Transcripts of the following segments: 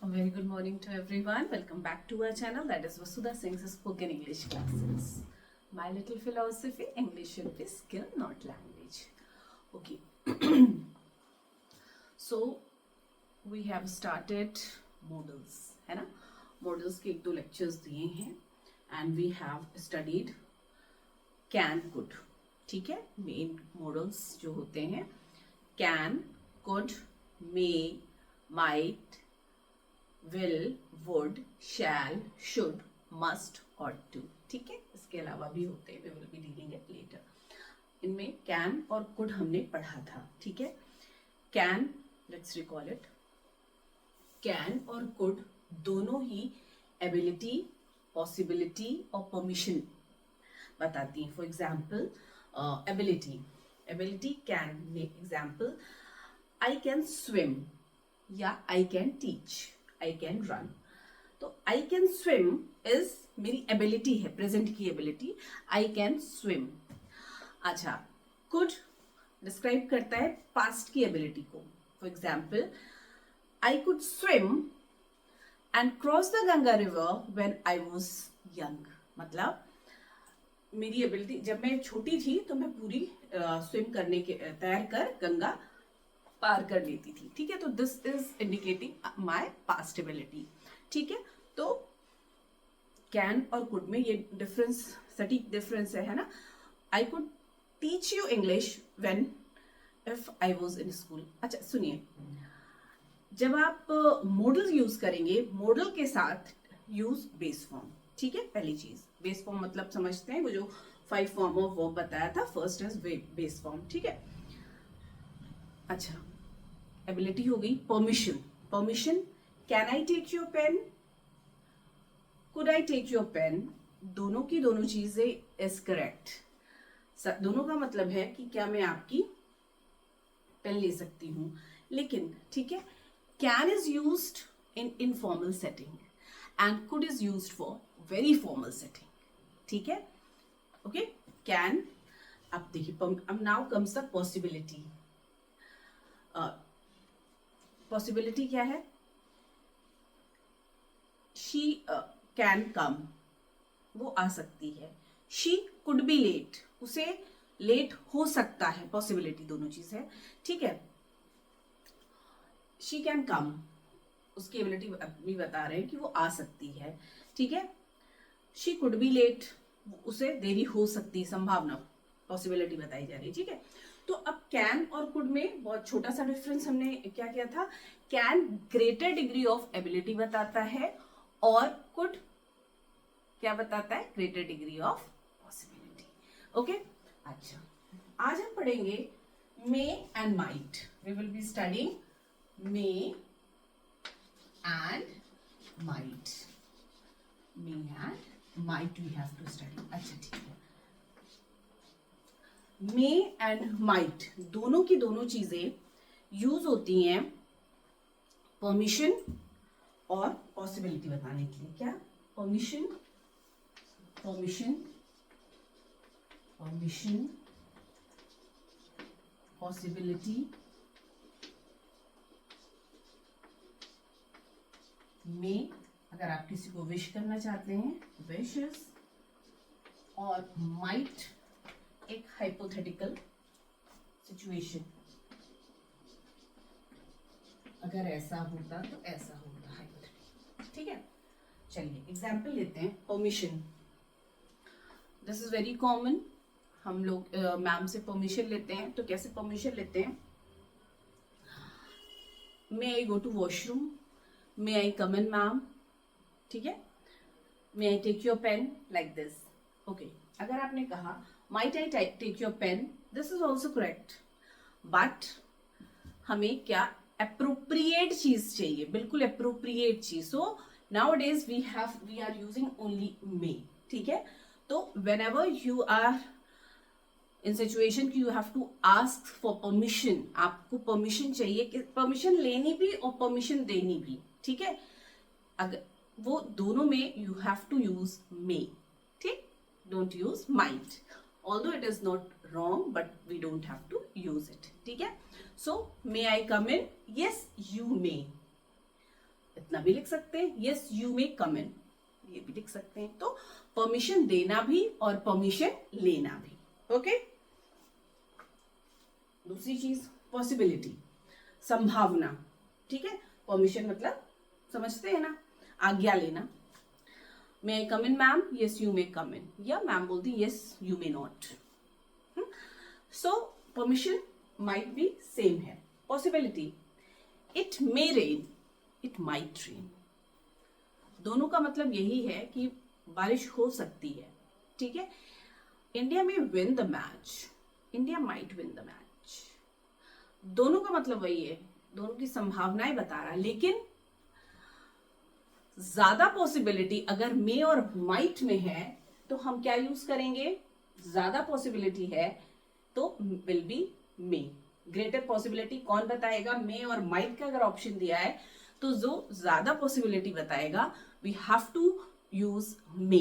A very good morning to everyone. Welcome back to our channel, that is Vasudha Singh's Spoken English Classes. My little philosophy: English should be skill, not language. Okay. So we have started modals, है ना? Modals के एक दो lectures दिए हैं and we have studied can, could. ठीक है? Main modals जो होते हैं can, could, may, might, will, would, shall, should, must, ought to. ठीक है? इसके अलावा भी होते हैं, we will be dealing it later. इनमें can और could हमने पढ़ा था. ठीक है? Can, let's recall it. Can और could दोनों ही ability, possibility और permission बताती हैं. For example, ability can make example. I can swim या I can teach, I can run. तो I can swim is मेरी ability है, present की ability. I can swim. अच्छा, could describe करता है past की ability को. For example, I could swim and cross the Ganga river when I was young. मतलब मेरी एबिलिटी, जब मैं छोटी थी तो मैं पूरी स्विम करने के तैर कर गंगा पार कर लेती थी. ठीक है? तो this is indicating my past ability. ठीक है? तो कैन और कुड में ये डिफरेंस, सटीक डिफरेंस है ना. I could teach you English when if I was in school. अच्छा सुनिए, जब आप मॉडल यूज करेंगे, मॉडल के साथ यूज बेस फॉर्म. ठीक है? पहली चीज बेस फॉर्म मतलब समझते हैं, वो जो 5 फॉर्म ऑफ वर्ब बताया था. First is base form. ठीक है? अच्छा, एबिलिटी हो गई. Permission, can I take your pen, could I take your pen. दोनों की दोनों चीजें इज करेक्ट. दोनों का मतलब है कि क्या मैं आपकी पेन ले सकती हूं. लेकिन ठीक है, can is used in informal setting and could is used for very formal setting. ठीक है? Okay, can. अब देखिए, अब now comes the possibility. Possibility क्या है? शी कैन कम, वो आ सकती है. शी कुड बी लेट, उसे लेट हो सकता है. पॉसिबिलिटी दोनों चीज है. ठीक है? शी कैन कम, उसकी एबिलिटी भी बता रहे हैं कि वो आ सकती है. ठीक है? शी कुड बी लेट, उसे देरी हो सकती है, संभावना, पॉसिबिलिटी बताई जा रही है. ठीक है? तो अब कैन और कुड में बहुत छोटा सा डिफरेंस हमने क्या किया था. Can greater degree of ability बताता है और कुड क्या बताता है? Greater degree of possibility. Okay. अच्छा, आज हम पढ़ेंगे may and might. We will be studying may and might. May and might we have to study. अच्छा ठीक है. मे एंड माइट दोनों की दोनों चीजें यूज होती हैं परमिशन और पॉसिबिलिटी बताने के लिए. क्या? Permission, possibility. मे अगर आप किसी को विश करना चाहते हैं, विशेस. और माइट एक हाइपोथेटिकल सिचुएशन, अगर ऐसा होता तो ऐसा होता. हाइपोथेटिकल. ठीक है? चलिए एग्जाम्पल लेते हैं. Permission, this is very common. हम लोग मैम से परमिशन लेते हैं. तो कैसे परमिशन लेते हैं? May I go to washroom, may I come in ma'am. ठीक है? May I take your pen, like this. Okay. अगर आपने कहा might I take your pen, this is also correct, but हमें क्या appropriate चीज चाहिए, बिल्कुल appropriate चीज. so nowadays we are using only may. ठीक है? तो whenever you are in situation कि you have to ask for permission, आपको permission चाहिए, कि permission लेनी भी और permission देनी भी. ठीक है? अगर वो दोनों में you have to use may. ठीक? don't use might. Although it is not wrong, but we don't have to use it. ठीक है? So may I come in? Yes, you may. इतना भी लिख सकते हैं, यस यू मे कम इन, ये भी लिख सकते हैं। तो परमिशन देना भी और परमिशन लेना भी। ओके, दूसरी चीज पॉसिबिलिटी, संभावना। ठीक है, परमिशन मतलब समझते हैं ना, आज्ञा लेना। May I come in ma'am, yes you may come in, या मैम बोलती yes you may not. So permission might be same है। Possibility, it may rain, it might rain, दोनों का मतलब यही है कि बारिश हो सकती है। ठीक है, India may win the match, India might win the match, दोनों का मतलब वही है, दोनों की संभावनाएं बता रहा है। लेकिन ज्यादा पॉसिबिलिटी अगर मे और माइट में है तो हम क्या यूज करेंगे, ज्यादा पॉसिबिलिटी है तो will be may. Greater possibility कौन बताएगा, मे और माइट का अगर ऑप्शन दिया है तो जो ज्यादा पॉसिबिलिटी बताएगा वी हैव टू यूज मे।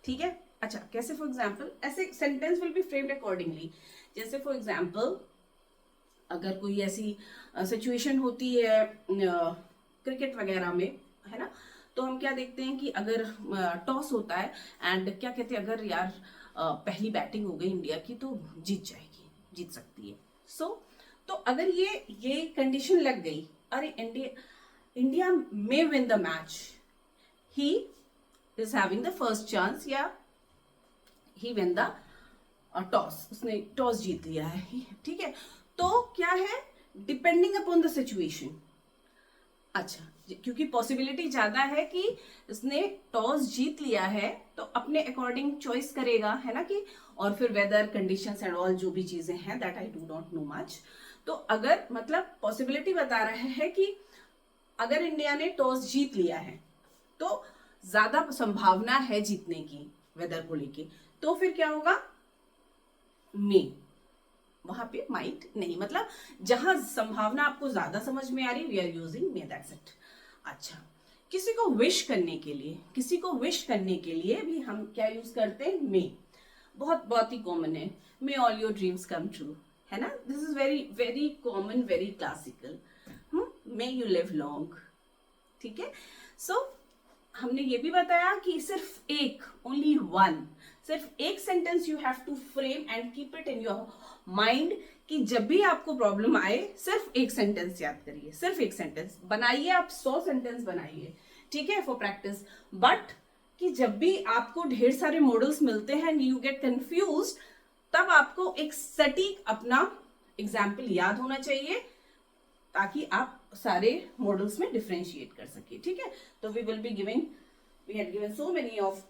ठीक है, अच्छा कैसे, फॉर एग्जाम्पल ऐसे sentence will be framed accordingly. जैसे फॉर एग्जाम्पल अगर कोई ऐसी सिचुएशन होती है क्रिकेट वगैरह में, है ना, तो हम क्या देखते हैं कि अगर टॉस होता है एंड क्या कहते हैं, अगर यार पहली बैटिंग हो गई इंडिया की तो जीत जाएगी, जीत सकती है। तो अगर ये कंडीशन लग गई, अरे India may win the match, he is having the first chance, या ही विन द टॉस, उसने टॉस जीत लिया है। ठीक है, तो क्या है, डिपेंडिंग अपॉन द सिचुएशन। अच्छा, क्योंकि पॉसिबिलिटी ज्यादा है कि इसने टॉस जीत लिया है तो अपने अकॉर्डिंग चॉइस करेगा, है ना, कि और फिर वेदर कंडीशंस एंड ऑल जो भी चीजें हैं that I do not know much. तो अगर मतलब पॉसिबिलिटी बता रहा है कि अगर इंडिया ने टॉस जीत लिया है तो ज्यादा संभावना है जीतने की वेदर को लेके, तो फिर क्या होगा, मे, वहां पे माइट नहीं, मतलब जहां संभावना आपको ज्यादा समझ में आ रही, we are using may, that's it. अच्छा, किसी को विश करने के लिए, किसी को विश करने के लिए भी हम क्या यूज करते हैं, मे। बहुत ही कॉमन है, may all your dreams come true, है ना, this is very very common, very classical. May you live long. ठीक है, सो हमने ये भी बताया कि सिर्फ एक, ओनली वन, सिर्फ एक sentence you have to frame and keep it in your mind, कि जब भी आपको प्रॉब्लम आए सिर्फ एक सेंटेंस याद करिए, सिर्फ एक सेंटेंस बनाइए, आप 100 सेंटेंस बनाइए, ठीक है, फॉर प्रैक्टिस। बट कि जब भी आपको ढेर सारे मॉडल्स मिलते हैं एंड यू गेट कंफ्यूज, तब आपको एक सटीक अपना एग्जाम्पल याद होना चाहिए ताकि आप सारे मॉडल्स में डिफरेंशिएट कर सके। ठीक है, तो we will be giving, we had given so many of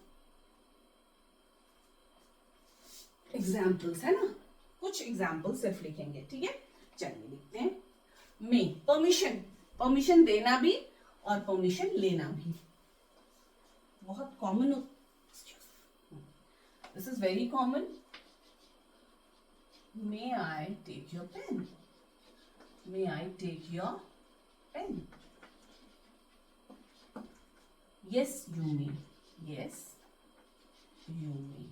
examples, है ना, कुछ एग्जाम्पल सिर्फ लिखेंगे। ठीक है, चलिए लिखते हैं। मे, परमिशन, परमिशन देना भी और परमिशन लेना भी, बहुत common, this is very common. May I take your pen, may I take your pen, yes you may, yes you may.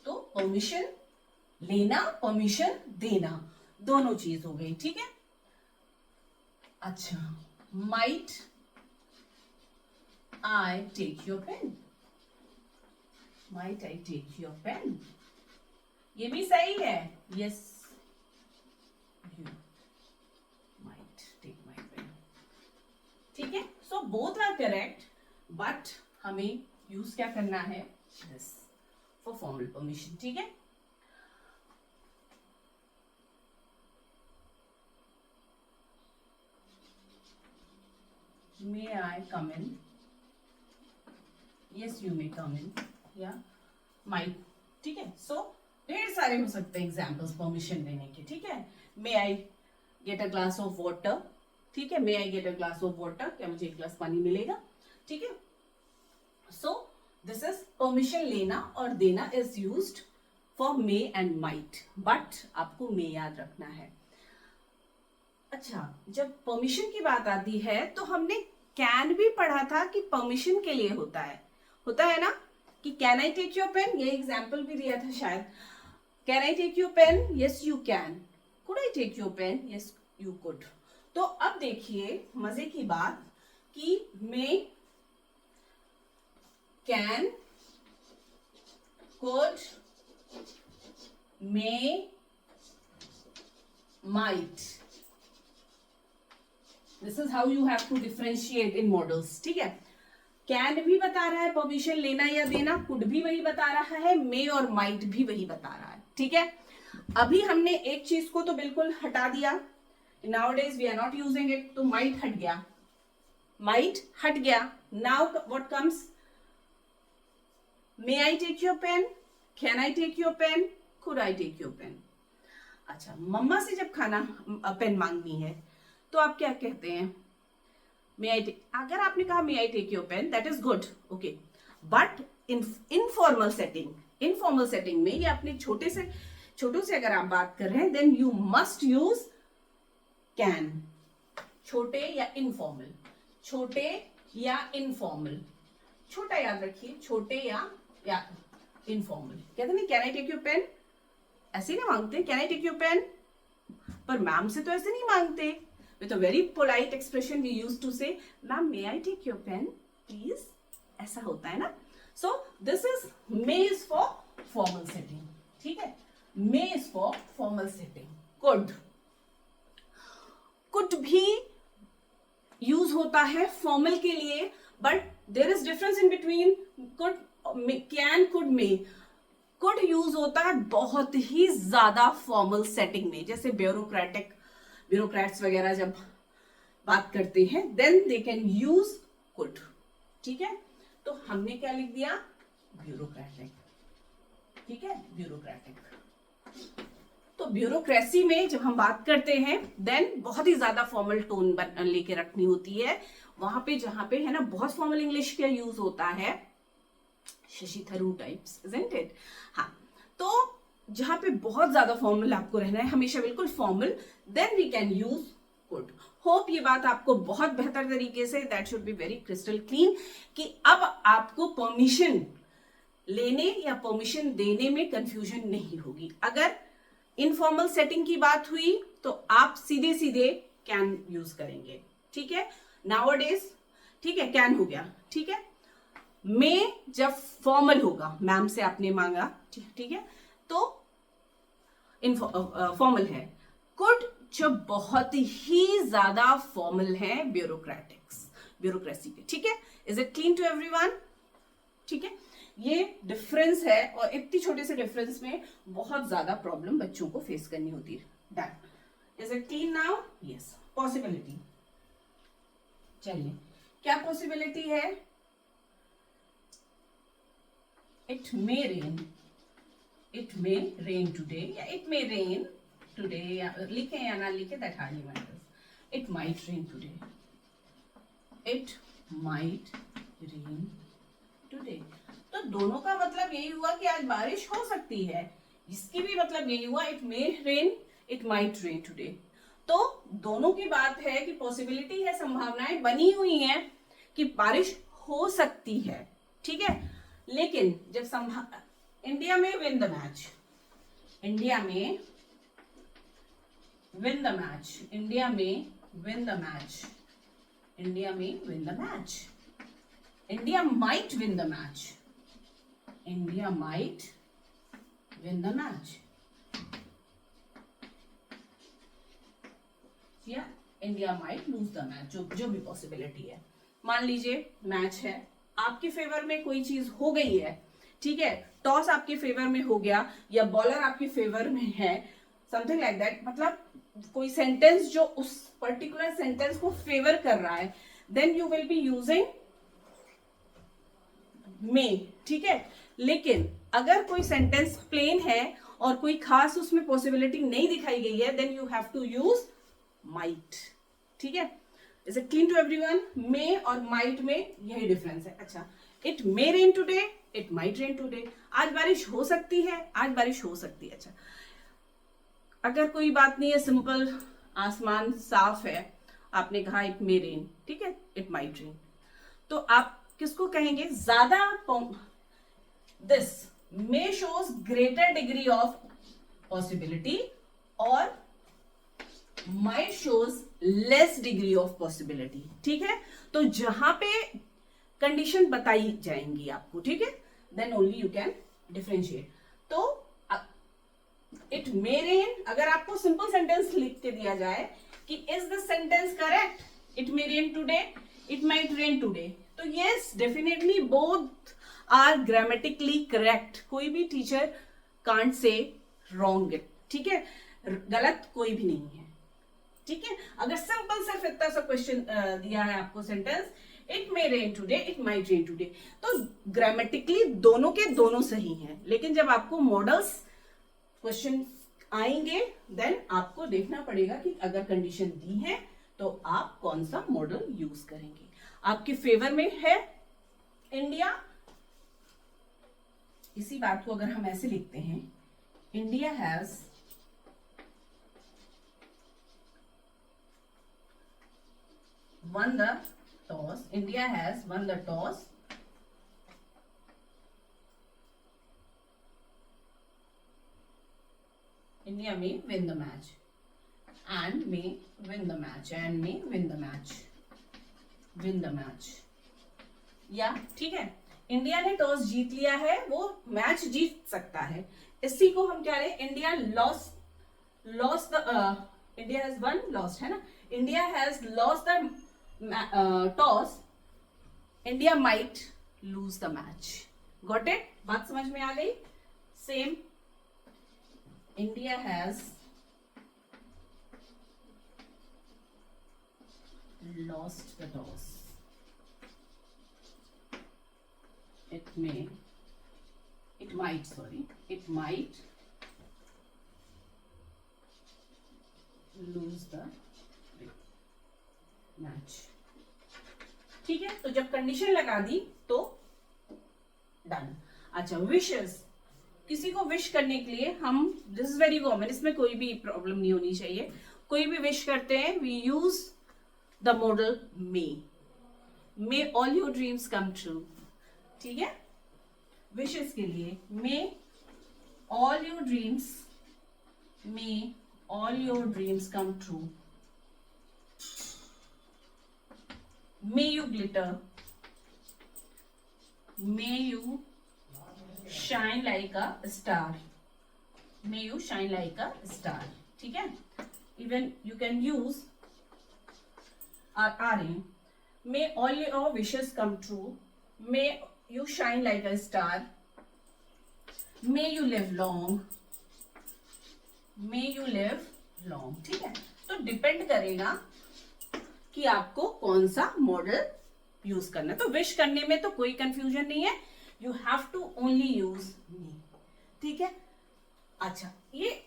तो परमिशन लेना, परमिशन देना, दोनों चीज हो गई। ठीक है, अच्छा, might I take your pen, might I take your pen, ये भी सही है, yes you might take my pen. ठीक है, so both are correct, but हमें यूज क्या करना है, दिस फॉर फॉर्मल परमिशन। ठीक है, may I come in, yes you may come in, या माइट। ठीक है, सो ढेर सारे हो सकते हैं एग्जाम्पल्स परमिशन देने के। ठीक है, may I get a glass of water, ठीक है, may I get a glass of water, क्या मुझे एक ग्लास पानी मिलेगा। ठीक है, सो दिस इज परमिशन लेना और देना is used for may and might, but आपको मे याद रखना है। अच्छा, जब परमिशन की बात आती है तो हमने कैन भी पढ़ा था कि परमिशन के लिए होता है ना, कि can I take your pen, ये एग्जाम्पल भी दिया था शायद। Can I take your pen, yes you can, could I take your pen, yes you could. तो अब देखिए मजे की बात कि may, can, could, may, might. This is how you have to differentiate in models. ठीक है, कैन भी बता रहा है परमिशन लेना या देना, कुड भी वही बता रहा है, मे और माइट भी वही बता रहा है. ठीक है, अभी हमने एक चीज को तो बिल्कुल हटा दिया, nowadays we are not using it, तो माइट हट गया, माइट हट गया. Now what comes, may I take your pen, can I take your pen, could I take your pen. अच्छा, मम्मा से जब खाना पेन मांगनी है तो आप क्या कहते हैं, मे आई टेक. अगर आपने कहा may I take your pen, that is good, okay. But informal setting में या अपने छोटों से अगर आप बात कर रहे हैं, then you must use can. छोटे या इनफॉर्मल, छोटे या इनफॉर्मल, छोटा याद रखिए, छोटे या इनफॉर्मल. कहते नहीं can I take your pen, ऐसे नहीं मांगते can I take your pen, पर मैम से तो ऐसे नहीं मांगते. With a very polite expression we use to say ma'am may I take your pen please, ऐसा होता है ना. So this is may is for formal setting. ठीक है, may is for formal setting. Could भी यूज होता है formal के लिए, but there is difference in between could, can, could, may. Could use होता है बहुत ही ज्यादा फॉर्मल सेटिंग में, जैसे ब्यूरोक्रेट्स वगैरह जब बात करते हैं, then they can use could. ठीक है, तो हमने क्या लिख दिया, ब्यूरोक्रेटिक. ठीक है, ब्यूरोक्रेटिक. तो ब्यूरोक्रेसी में जब हम बात करते हैं, देन बहुत ही ज्यादा फॉर्मल टोन लेके रखनी होती है. वहां पे जहां पे है ना बहुत फॉर्मल इंग्लिश का यूज होता है, Shashi Tharoor types, isn't it. हाँ, तो जहां पे बहुत ज्यादा फॉर्मल आपको रहना है, हमेशा बिल्कुल formal, then we can use could. Hope ये बात आपको बहुत बेहतर तरीके से, that should be very crystal clean, कि अब आपको परमिशन लेने या परमिशन देने में कंफ्यूजन नहीं होगी. अगर इनफॉर्मल सेटिंग की बात हुई तो आप सीधे सीधे कैन यूज करेंगे. ठीक है, नाउअडेज. ठीक है, कैन हो गया. ठीक है, मे जब फॉर्मल होगा, मैम से आपने मांगा, ठीक है, तो फॉर्मल है. कुड जब बहुत ही ज्यादा फॉर्मल है, ब्यूरोक्रेसी पे. ठीक है, is it clean to everyone? ठीक है, ये डिफरेंस है, और इतनी छोटे से डिफरेंस में बहुत ज्यादा प्रॉब्लम बच्चों को फेस करनी होती है. Done. Is it clean now? Yes. Possibility. चलिए, क्या पॉसिबिलिटी है? It may rain. It may rain today. या it may rain today. या लिखे या ना लिखे, that hardly matters. It might rain today. It might rain today. तो दोनों का मतलब यही हुआ कि आज बारिश हो सकती है. इसकी भी मतलब यही हुआ, it may rain, it might rain today. तो दोनों की बात है कि पॉसिबिलिटी है, संभावनाएं बनी हुई हैं कि बारिश हो सकती है. ठीक है, लेकिन जब India may win the match, India may win the match, India may win the match, India may win the match, India might win the match, India might win the match, या India might lose the match, जो भी possibility है. मान लीजिए match है, आपके favour में कोई चीज हो गई है. ठीक है, टॉस आपके फेवर में हो गया, या बॉलर आपके फेवर में है, समथिंग लाइक दैट. मतलब कोई सेंटेंस जो उस पर्टिकुलर सेंटेंस को फेवर कर रहा है, then you will be using may. ठीक है, लेकिन अगर कोई सेंटेंस प्लेन है और कोई खास उसमें पॉसिबिलिटी नहीं दिखाई गई है, then you have to use might. ठीक है, is it clean to everyone? May और माइट में यही डिफरेंस है. अच्छा, it may rain today, it might rain today. आज बारिश हो सकती है, आज बारिश हो सकती है. अच्छा, अगर कोई बात नहीं है, सिंपल आसमान साफ है, आपने कहा इट मे रेन, ठीक है, इट माइट रेन, तो आप किसको कहेंगे ज्यादा? This may shows greater degree of possibility और might shows less degree of possibility, ठीक है। तो जहां पे कंडीशन बताई जाएंगी आपको, ठीक है, then only you can differentiate. तो इट मे रेन, अगर आपको सिंपल सेंटेंस लिख के दिया जाए कि is this sentence correct, it may rain today, it might rain today, तो yes definitely both are grammatically correct. कोई भी टीचर कांट से रॉन्ग, ठीक है, गलत कोई भी नहीं है, ठीक है। अगर सिंपल सिर्फ इतना सा क्वेश्चन दिया है आपको sentence, it may rain today, it might rain today, तो ग्रामेटिकली दोनों के दोनों सही हैं। लेकिन जब आपको मॉडल्स क्वेश्चन आएंगे, देन आपको देखना पड़ेगा कि अगर कंडीशन दी है तो आप कौन सा मॉडल यूज करेंगे। आपके फेवर में है इंडिया, इसी बात को अगर हम ऐसे लिखते हैं, India has won the toss, India has won the toss India may win the match and may win the match and may win the match, win the match, या ठीक है, इंडिया ने टॉस जीत लिया है, वो मैच जीत सकता है। इसी को हम क्या रहे, India lost the, India has one, lost है ना, India has lost the toss, India might lose the match. Got it? बात समझ में आ गई? Same, India has lost the toss, it might lose the match, ठीक है। तो जब कंडीशन लगा दी तो डन। अच्छा, विशेस, किसी को विश करने के लिए हम, दिस इज वेरी कॉमन, इसमें कोई भी प्रॉब्लम नहीं होनी चाहिए, कोई भी विश करते हैं, we use the modal may all your dreams come true, ठीक है। विशेस के लिए may all your dreams, may all your dreams come true, may you glitter, may you shine like a star, may you shine like a star, ठीक है। Even you can use are in, may all your wishes come true, may you shine like a star, may you live long, may you live long, ठीक है। तो depend करेगा कि आपको कौन सा मॉडल यूज करना है। तो विश करने में तो कोई कंफ्यूजन नहीं है, you have to only use me, ठीक है। अच्छा, ये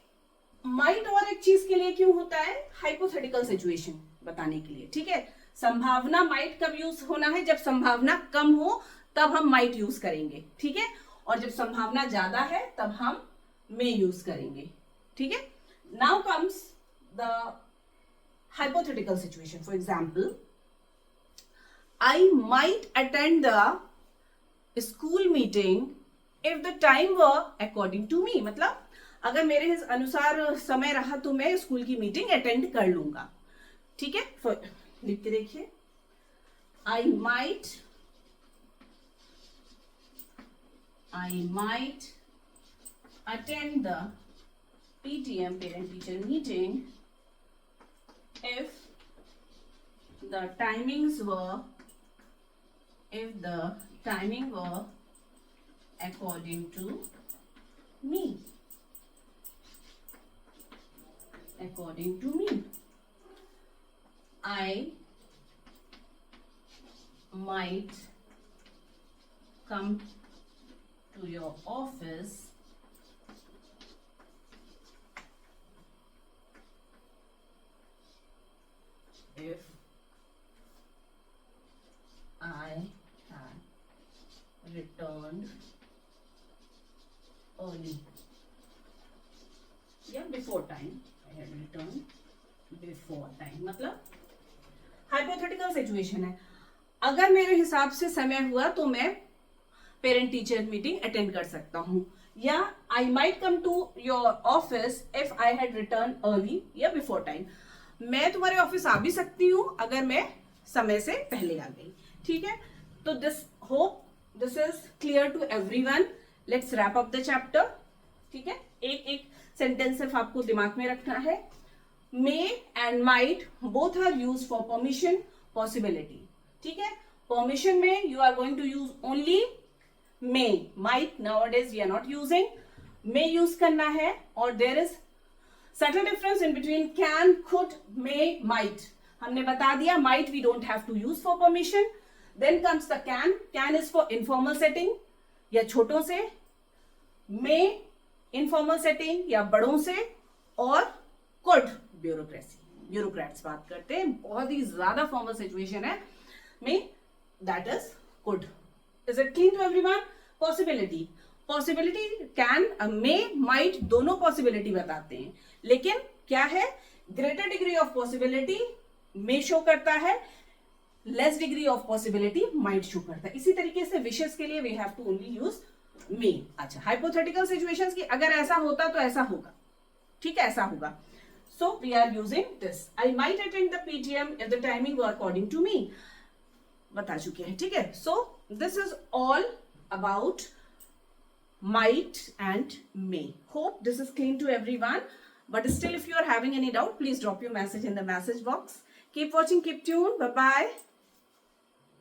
माइट और एक चीज के लिए क्यों होता है, हाइपोथेटिकल सिचुएशन बताने के लिए, ठीक है। संभावना माइट कब यूज होना है, जब संभावना कम हो तब हम माइट यूज करेंगे, ठीक है, और जब संभावना ज्यादा है तब हम मे यूज करेंगे, ठीक है। Now comes the hypothetical situation. For example, I might attend the school meeting if the time were according to me, मतलब अगर मेरे अनुसार समय रहा तो मैं स्कूल की मीटिंग अटेंड कर लूंगा, ठीक है। लिख के देखिए, आई might attend the PTM, parent teacher meeting, if the timings were according to me, I might come to your office if I had returned early, या before time, I had returned before time। मतलब hypothetical situation है, अगर मेरे हिसाब से समय हुआ तो मैं पेरेंट टीचर मीटिंग अटेंड कर सकता हूं, या I might come to your office if I had return early या बिफोर टाइम। मैं तुम्हारे ऑफिस आ भी सकती हूं अगर मैं समय से पहले आ गई, ठीक है। तो this hope this is clear to everyone. Let's wrap up the chapter, ठीक है। एक एक सेंटेंस सिर्फ आपको दिमाग में रखना है। May and might both are use for permission, possibility, ठीक है। परमिशन में you are going to use only may, might nowadays we are not using, may use करना है। और there is subtle difference in between can, could, may, might. हमने बता दिया might we don't have to use for permission. Then comes the can. Can is for informal setting या छोटों से, may informal setting या बड़ों से, और could bureaucracy, bureaucrats बात करते हैं, बहुत ही ज्यादा formal situation है may, that is could. Is it clear to everyone? Possibility, possibility can, may, might दोनों पॉसिबिलिटी बताते हैं, लेकिन क्या है, greater degree of possibility may show करता है, less degree of possibility might show करता है। इसी तरीके से विशेष के लिए we have to only use may. अच्छा, हाइपोथेटिकल सिचुएशंस की अगर ऐसा होता तो ऐसा होगा, ठीक है, ऐसा होगा। So we are using this, I might attend the PTM if the timing were according to me, बता चुके हैं, ठीक है। So this is all about might and may. Hope this is clear to everyone, but still if you are having any doubt, please drop your message in the message box. Keep watching, keep tuned, bye bye.